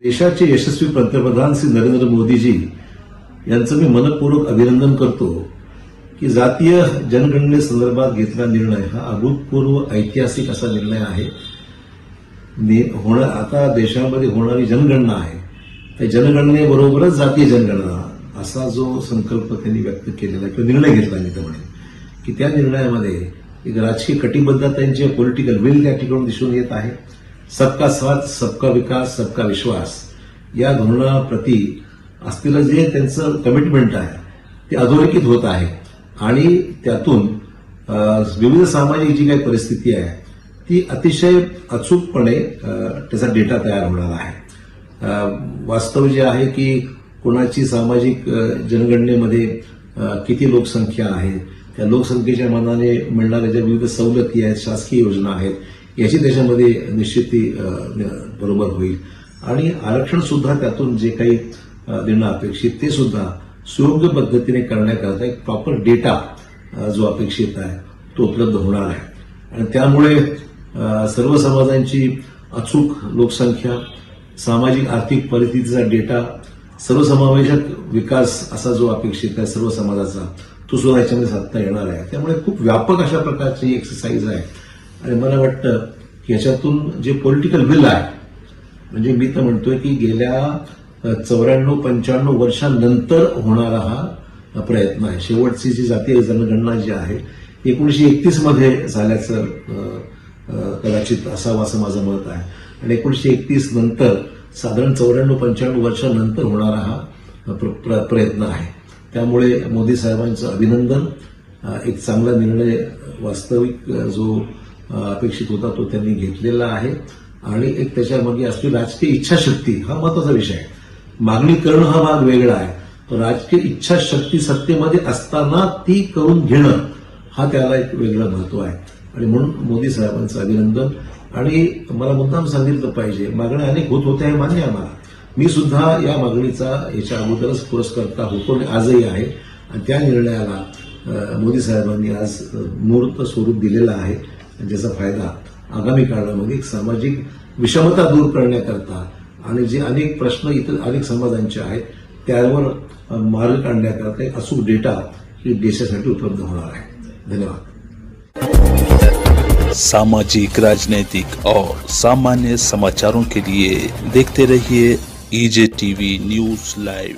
देशाचे यशस्वी पंतप्रधान श्री नरेंद्र मोदीजी यांचं मी मनपूर्वक अभिनंदन करतो की जातीय जनगणनेसंदर्भात घेतलेला निर्णय हा अभूतपूर्व ऐतिहासिक असा निर्णय आहे. आता देशामध्ये होणारी जनगणना आहे त्या जनगणनेबरोबरच जातीय जनगणना असा जो संकल्प त्यांनी व्यक्त केलेला किंवा निर्णय घेतला मी तर म्हणेन की त्या निर्णयामध्ये एक राजकीय कटिबद्धतेचे पॉलिटिकल विल त्या ठिकाणी दिसून येत आहे. सबका साथ सबका विकास सबका विश्वास या धोरणाप्रती असलेलं जे त्यांचं कमिटमेंट आहे ते अधोरेखित होत आहे आणि त्यातून विविध सामाजिक जी काही परिस्थिती आहे ती अतिशय अचूकपणे त्याचा डेटा तयार होणार आहे. वास्तव जे आहे की कोणाची सामाजिक जनगणनेमध्ये किती लोकसंख्या आहे, त्या लोकसंख्येच्या मानाने मिळणाऱ्या ज्या विविध सवलती आहेत, शासकीय योजना आहेत याची त्याच्यामध्ये निश्चिती बरोबर होईल आणि आरक्षण सुद्धा त्यातून जे काही देणं अपेक्षित ते सुद्धा सुयोग्य पद्धतीने करण्याकरता एक प्रॉपर डेटा जो अपेक्षित आहे तो उपलब्ध होणार आहे आणि त्यामुळे सर्व समाजांची अचूक लोकसंख्या, सामाजिक आर्थिक परिस्थितीचा डेटा, सर्वसमावेशक विकास असा जो अपेक्षित आहे सर्व समाजाचा तो सुद्धा याच्यामध्ये साधता येणार आहे. त्यामुळे खूप व्यापक अशा प्रकारची एक्सरसाइज आहे आणि मला वाटतं की याच्यातून जे पॉलिटिकल विल आहे म्हणजे मी तर म्हणतोय की गेल्या 94-95 वर्षांनंतर होणारा हा प्रयत्न आहे. शेवटची जी जातीय जनगणना जी आहे 1931 मध्ये झाल्याचं कदाचित असावं असं माझं मत आहे आणि 1931 नंतर साधारण 94-95 वर्षांनंतर होणारा हा प्रयत्न आहे. त्यामुळे मोदी साहेबांचं अभिनंदन. एक चांगला निर्णय वास्तविक जो अपेक्षित होता तो त्यांनी घेतलेला आहे आणि एक त्याच्यामागे असलेली राजकीय इच्छाशक्ती हा महत्वाचा विषय आहे. मागणी करणं हा भाग वेगळा आहे, पण राजकीय इच्छाशक्ती सत्तेमध्ये असताना ती करून घेणं हा त्याला एक वेगळं महत्व आहे आणि म्हणून मोदी साहेबांचं अभिनंदन. आणि मला मुद्दाम सांगितलं पाहिजे, मागण्या अनेक होत होत्या हे मान्य आहे मला. मी सुद्धा या मागणीचा याच्या अगोदरच पुरस्कर्ता होतो आणि आजही आहे आणि त्या निर्णयाला मोदी साहेबांनी आज मूर्त स्वरूप दिलेलं आहे ज्याचा फायदा आगामी काळामध्ये एक सामाजिक विषमता दूर करण्याकरता आणि जे अनेक प्रश्न इतर अनेक समाजांचे आहेत त्यावर मार्ग काढण्याकरता एक अचूक डेटा ही देशासाठी उपलब्ध होणार आहे. धन्यवाद. सामाजिक, राजनीतिक और सामान्य समाचारों के लिए देखते रहिए EJ TV न्यूज लाइव.